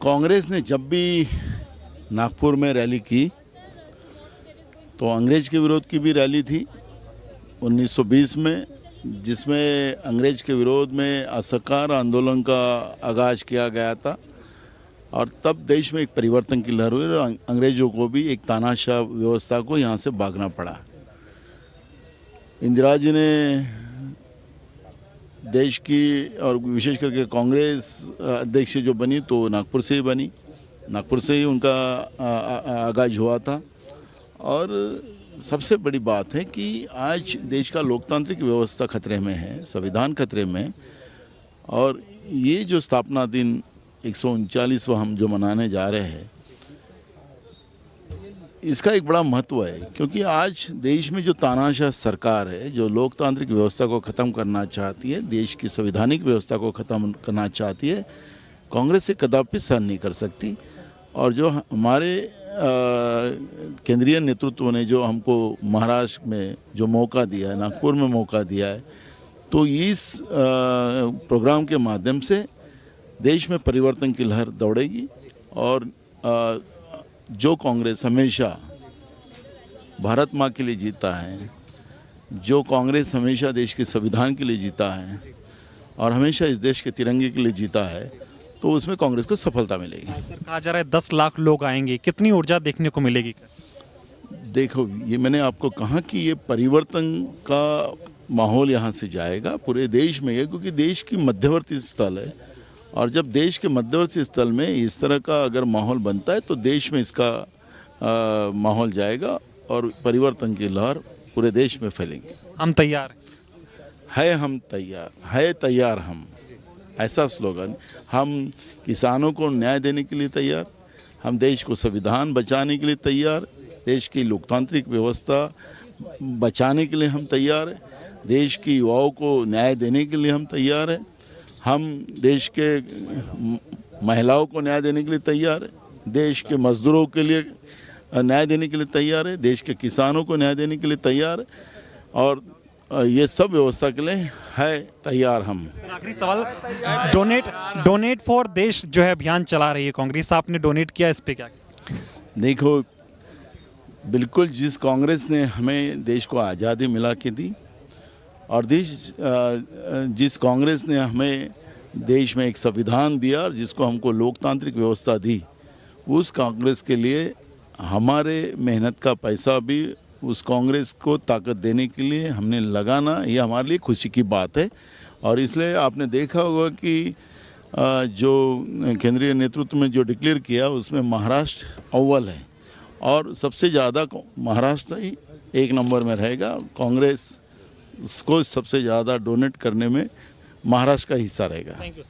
कांग्रेस ने जब भी नागपुर में रैली की तो अंग्रेज के विरोध की भी रैली थी 1920 में, जिसमें अंग्रेज के विरोध में असहकार आंदोलन का आगाज किया गया था। और तब देश में एक परिवर्तन की लहर हुई और अंग्रेजों को भी एक तानाशाह व्यवस्था को यहाँ से भागना पड़ा। इंदिरा जी ने देश की और विशेष करके कांग्रेस अध्यक्ष जो बनी तो नागपुर से ही बनी, नागपुर से ही उनका आगाज हुआ था। और सबसे बड़ी बात है कि आज देश का लोकतांत्रिक व्यवस्था खतरे में है, संविधान खतरे में है। और ये जो स्थापना दिन 139वां हम जो मनाने जा रहे हैं, इसका एक बड़ा महत्व है, क्योंकि आज देश में जो तानाशाह सरकार है, जो लोकतांत्रिक व्यवस्था को ख़त्म करना चाहती है, देश की संवैधानिक व्यवस्था को ख़त्म करना चाहती है, कांग्रेस से कदापि सहन नहीं कर सकती। और जो हमारे केंद्रीय नेतृत्व ने जो हमको महाराष्ट्र में जो मौका दिया है, नागपुर में मौका दिया है, तो इस प्रोग्राम के माध्यम से देश में परिवर्तन की लहर दौड़ेगी। और जो कांग्रेस हमेशा भारत माँ के लिए जीता है, जो कांग्रेस हमेशा देश के संविधान के लिए जीता है और हमेशा इस देश के तिरंगे के लिए जीता है, तो उसमें कांग्रेस को सफलता मिलेगी। सर, कहा जा रहा है 10 लाख लोग आएंगे, कितनी ऊर्जा देखने को मिलेगी? देखो, ये मैंने आपको कहा कि ये परिवर्तन का माहौल यहाँ से जाएगा पूरे देश में, क्योंकि देश की मध्यवर्ती स्थल है। और जब देश के मध्यवर्ती स्थल में इस तरह का अगर माहौल बनता है तो देश में इसका माहौल जाएगा और परिवर्तन की लहर पूरे देश में फैलेंगी। हम तैयार हैं, हम तैयार है, तैयार हम, ऐसा स्लोगन। हम किसानों को न्याय देने के लिए तैयार, हम देश को संविधान बचाने के लिए तैयार, देश की लोकतांत्रिक व्यवस्था बचाने के लिए हम तैयार हैं, देश की युवाओं को न्याय देने के लिए हम तैयार हैं, हम देश के महिलाओं को न्याय देने के लिए तैयार है, देश के मजदूरों के लिए न्याय देने के लिए तैयार है, देश के किसानों को न्याय देने के लिए तैयार है। और ये सब व्यवस्था के लिए है तैयार हम। आखिरी सवाल, डोनेट फॉर देश जो है अभियान चला रही है कांग्रेस, आपने डोनेट किया, इस पे क्या? देखो, बिल्कुल जिस कांग्रेस ने हमें देश को आज़ादी मिला के दी और जिस कांग्रेस ने हमें देश में एक संविधान दिया और जिसको हमको लोकतांत्रिक व्यवस्था दी, उस कांग्रेस के लिए हमारे मेहनत का पैसा भी उस कांग्रेस को ताकत देने के लिए हमने लगाना, ये हमारे लिए खुशी की बात है। और इसलिए आपने देखा होगा कि जो केंद्रीय नेतृत्व में जो डिक्लेयर किया उसमें महाराष्ट्र अव्वल है और सबसे ज़्यादा महाराष्ट्र ही 1 नंबर में रहेगा। कांग्रेस को सबसे ज़्यादा डोनेट करने में महाराष्ट्र का हिस्सा रहेगा।